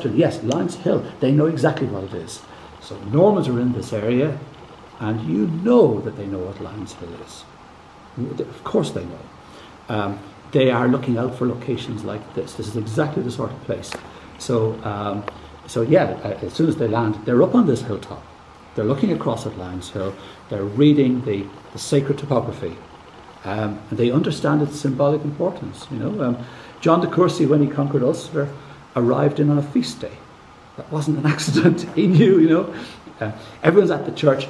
question, yes, Lyons Hill, they know exactly what it is. So Normans are in this area, and you know that they know what Lyons Hill is. Of course they know. They are looking out for locations like this. This is exactly the sort of place. So as soon as they land, they're up on this hilltop. They're looking across at Lyons Hill. They're reading the sacred topography. And they understand its symbolic importance. John de Courcy, when he conquered Ulster, arrived in on a feast day. That wasn't an accident. He knew. Everyone's at the church.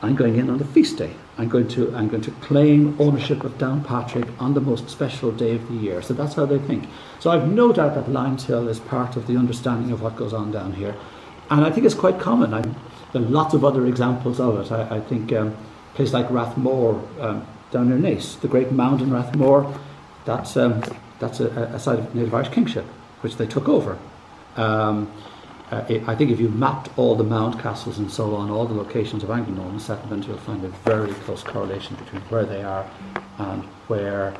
I'm going in on the feast day. I'm going to claim ownership of Downpatrick on the most special day of the year. So that's how they think. So I've no doubt that Lyons Hill is part of the understanding of what goes on down here, and I think it's quite common. There are lots of other examples of it. I think a place like Rathmore down near Naas, the great mound in Rathmore, that's a site of native Irish kingship, which they took over. I think if you mapped all the mound castles and so on, all the locations of Anglo-Norman settlement, you'll find a very close correlation between where they are and where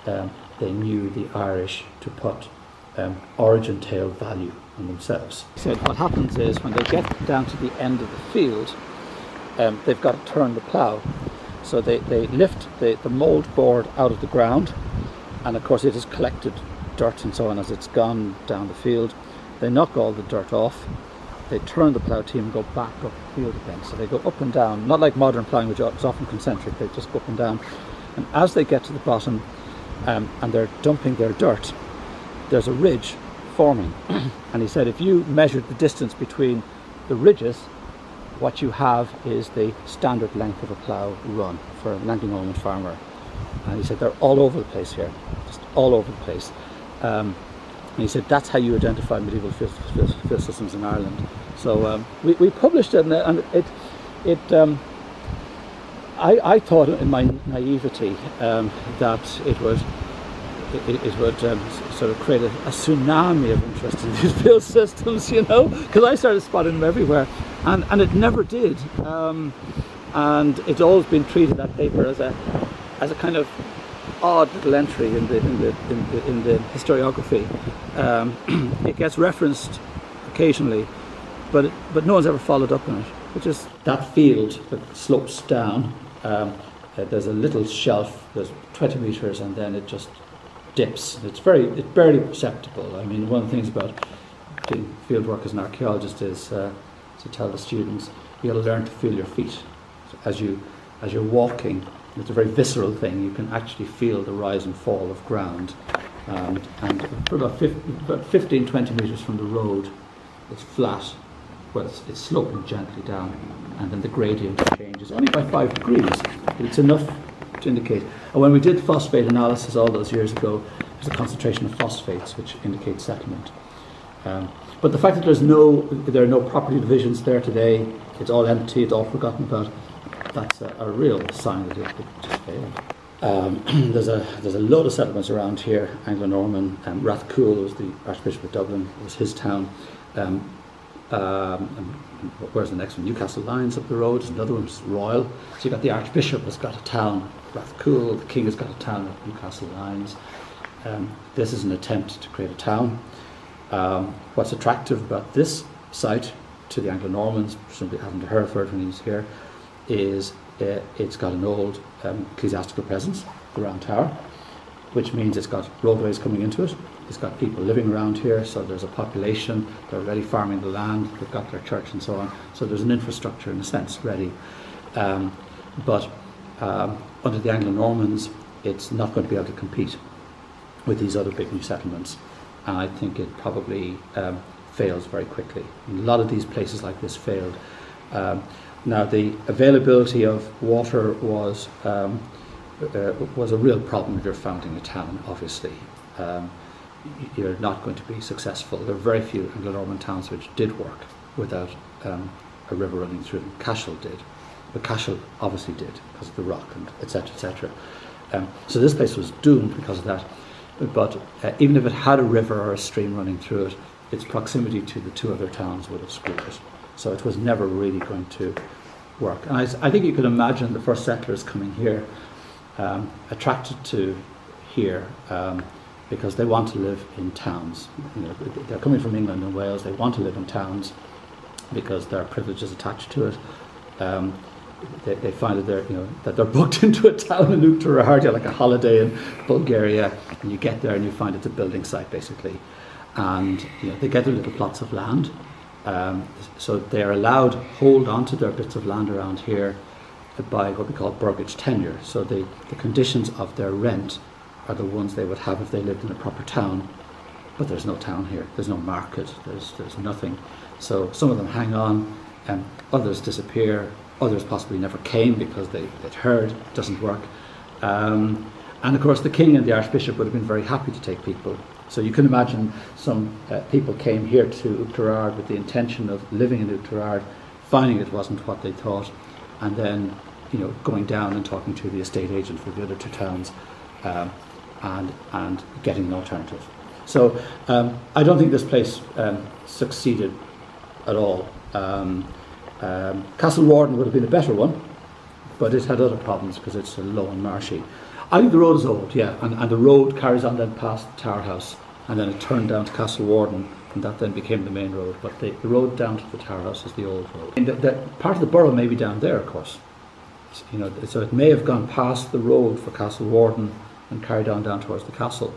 they knew the Irish to put origin tale value on themselves. He said what happens is when they get down to the end of the field, they've got to turn the plough. So they lift the mould board out of the ground, and of course it has collected dirt and so on as it's gone down the field. They knock all the dirt off, they turn the plough team and go back up the field again. So they go up and down, not like modern ploughing, which is often concentric, they just go up and down. And as they get to the bottom and they're dumping their dirt, there's a ridge forming. And he said if you measured the distance between the ridges, what you have is the standard length of a plough run for an Anglo-Norman farmer. And he said they're all over the place here, just all over the place. And he said that's how you identify medieval field systems in Ireland. So we published it, and I thought in my naivety that it would sort of create a tsunami of interest in these field systems, because I started spotting them everywhere, and it never did. And it's always been treated, that paper, as a kind of odd little entry in the historiography. It gets referenced occasionally, but no one's ever followed up on it. Which is that field that slopes down. There's a little shelf. There's 20 meters, and then it just dips. It's barely perceptible. I mean, one of the things about doing field work as an archaeologist is to tell the students you got to learn to feel your feet. So as you're walking, it's a very visceral thing. You can actually feel the rise and fall of ground. And for about 15, 20 metres from the road, it's flat. Well, it's sloping gently down, and then the gradient changes only by 5 degrees. But it's enough to indicate. And when we did phosphate analysis all those years ago, there's a concentration of phosphates which indicate settlement. But the fact that there are no property divisions there today, it's all empty, it's all forgotten about, that's a real sign that it just failed. There's a load of settlements around here. Anglo-Norman, Rathcoole was the Archbishop of Dublin, it was his town. Where's the next one? Newcastle Lyons up the road, there's another one, which is Royal. So you've got the Archbishop has got a town, Rathcoole, the King has got a town at Newcastle Lyons. This is an attempt to create a town. What's attractive about this site to the Anglo-Normans, presumably having to Hereford when he was here, is it's got an old ecclesiastical presence, the Round Tower, which means it's got roadways coming into it. It's got people living around here, so there's a population. They're already farming the land. They've got their church and so on. So there's an infrastructure, in a sense, ready. But under the Anglo-Normans, it's not going to be able to compete with these other big new settlements. And I think it probably fails very quickly. A lot of these places like this failed. Now, the availability of water was a real problem if you're founding a town, obviously. You're not going to be successful. There are very few Anglo-Norman towns which did work without a river running through them. Cashel did, but Cashel obviously did because of the rock and etc. etc. So this place was doomed because of that. But even if it had a river or a stream running through it, its proximity to the two other towns would have screwed it. So it was never really going to work. And I think you could imagine the first settlers coming here, attracted to here, because they want to live in towns. You know, they're coming from England and Wales. They want to live in towns because there are privileges attached to it. They find that they're booked into a town in Oughterard, like a holiday in Bulgaria, and you get there and you find it's a building site basically, and they get their little plots of land, so they're allowed hold on to their bits of land around here by what we call burgage tenure. So the conditions of their rent are the ones they would have if they lived in a proper town, but there's no town here. There's no market. There's nothing. So some of them hang on, others disappear. Others possibly never came because they'd heard it doesn't work. And of course the king and the archbishop would have been very happy to take people. So you can imagine some people came here to Oughterard with the intention of living in Oughterard, finding it wasn't what they thought, and then going down and talking to the estate agent for the other two towns, and getting an alternative. So I don't think this place succeeded at all. Castle Warden would have been a better one, but it had other problems because it's low and marshy. I think the road is old, yeah, and the road carries on then past Tower House, and then it turned down to Castle Warden, and that then became the main road. But the road down to the Tower House is the old road. And the part of the borough may be down there, of course. So it may have gone past the road for Castle Warden and carried on down towards the castle,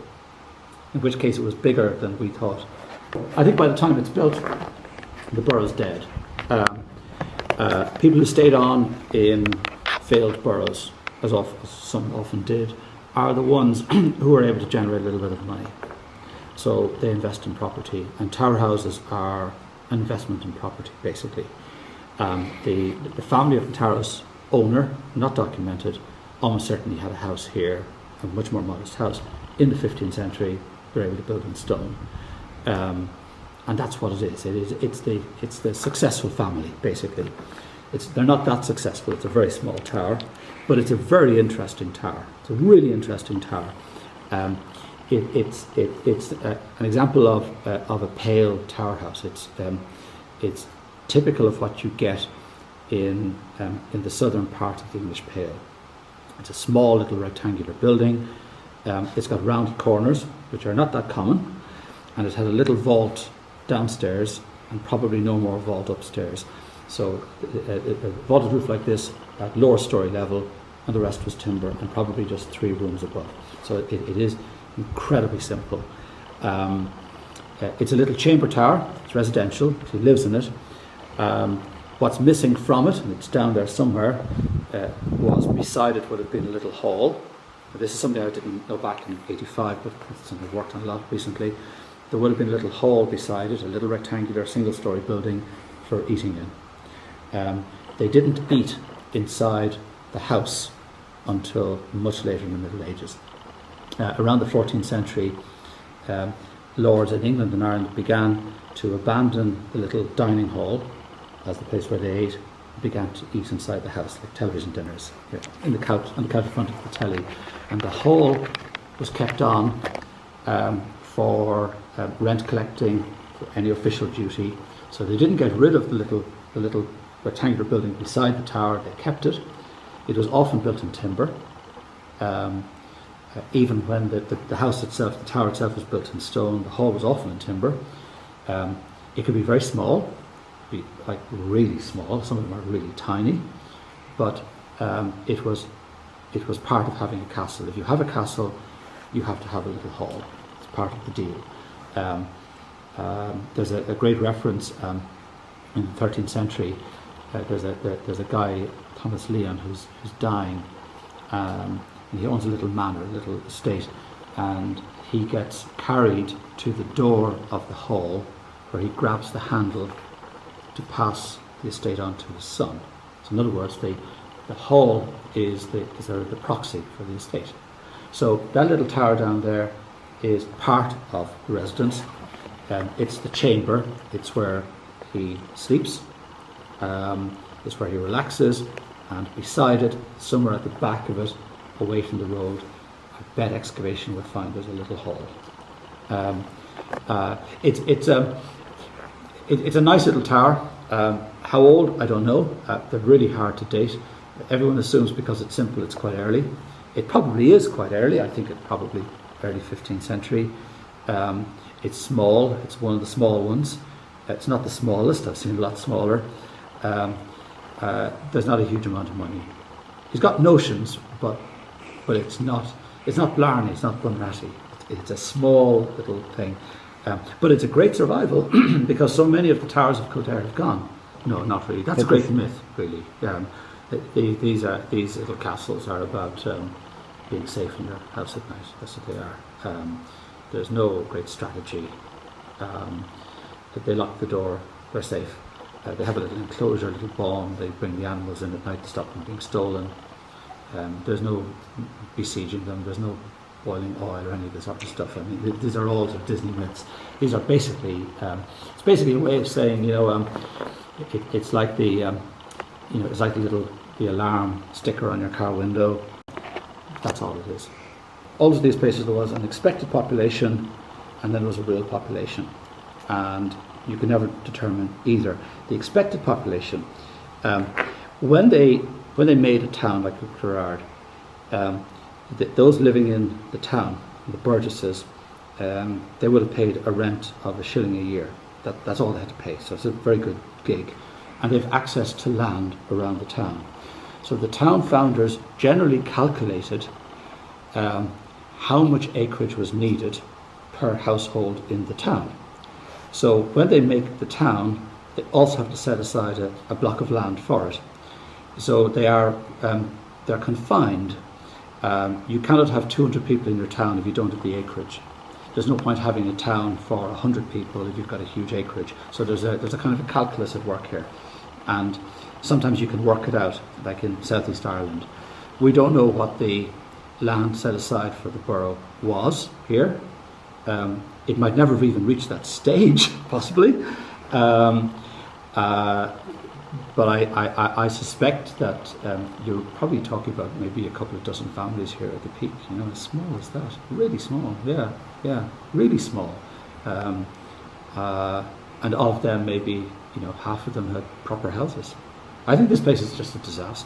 in which case it was bigger than we thought. I think by the time it's built, the borough's dead. People who stayed on in failed boroughs, as some often did, are the ones who are able to generate a little bit of money. So they invest in property, and tower houses are an investment in property, basically. The family of the tower house owner, not documented, almost certainly had a house here, a much more modest house. In the 15th century, they were able to build in stone. And that's what it is. It's the successful family, basically. They're not that successful. It's a very small tower, but it's a very interesting tower. It's a really interesting tower. It's an example of a pale tower house. It's typical of what you get in the southern part of the English Pale. It's a small little rectangular building. It's got rounded corners, which are not that common, and it had a little vault downstairs and probably no more vault upstairs. So a vaulted roof like this at lower story level, and the rest was timber, and probably just 3 rooms above. So it is incredibly simple. It's a little chamber tower. It's residential. He lives in it. What's missing from it, and it's down there somewhere, was beside it would have been a little hall. This is something I didn't know back in '85, but it's something I've worked on a lot recently. There would have been a little hall beside it, a little rectangular single-story building for eating in. They didn't eat inside the house until much later in the Middle Ages. Around the 14th century, lords in England and Ireland began to abandon the little dining hall as the place where they ate, began to eat inside the house, like television dinners, on the couch in front of the telly. And the hall was kept on for rent collecting, for any official duty. So they didn't get rid of the little rectangular building beside the tower. They kept it. It was often built in timber. Even when the house itself, the tower itself, was built in stone, the hall was often in timber. It could be very small, be like really small. Some of them are really tiny, but it was part of having a castle. If you have a castle, you have to have a little hall. It's part of the deal. There's a great reference in the 13th century. There's a guy, Thomas Leon, who's dying. And he owns a little manor, a little estate, and he gets carried to the door of the hall, where he grabs the handle to pass the estate on to his son. So in other words, the hall is the proxy for the estate. So that little tower down there is part of the residence. It's the chamber. It's where he sleeps. It's where he relaxes, and beside it, somewhere at the back of it, away from the road, a bed excavation would find there's a little hall. It's a nice little tower. How old? I don't know. They're really hard to date. Everyone assumes because it's simple, it's quite early. It probably is quite early. I think it probably early 15th century. It's small, it's one of the small ones. It's not the smallest, I've seen a lot smaller. There's not a huge amount of money. He's got notions, but it's not Blarney, it's not Bunratty. It's a small little thing. But it's a great survival because so many of the towers of Kildare have gone. No, not really. That's a great myth, really. These little castles are about being safe in your house at night. That's what they are. There's no great strategy. They lock the door, they're safe. They have a little enclosure, a little bawn. They bring the animals in at night to stop them being stolen. There's no besieging them. There's no boiling oil or any of this sort of stuff. I mean, these are all sort of Disney myths. These are basically it's basically a way of saying, it's like the it's like the alarm sticker on your car window. That's all it is. All of these places there was an expected population, and then there was a real population, and you can never determine either. The expected population, when they made a town like Oughterard, those living in the town, the burgesses, they would have paid a rent of £1 a year. That's all they had to pay. So it's a very good gig, and they have access to land around the town. So the town founders generally calculated how much acreage was needed per household in the town. So when they make the town, they also have to set aside a block of land for it. So they're confined. You cannot have 200 people in your town if you don't have the acreage. There's no point having a town for 100 people if you've got a huge acreage. So there's a kind of a calculus at work here, and sometimes you can work it out, like in Southeast Ireland. We don't know what the land set aside for the borough was here. It might never have even reached that stage, possibly. But I suspect that you're probably talking about maybe a couple of dozen families here at the peak. As small as that, really small. Yeah, really small. And of them, maybe half of them had proper houses. I think this place is just a disaster.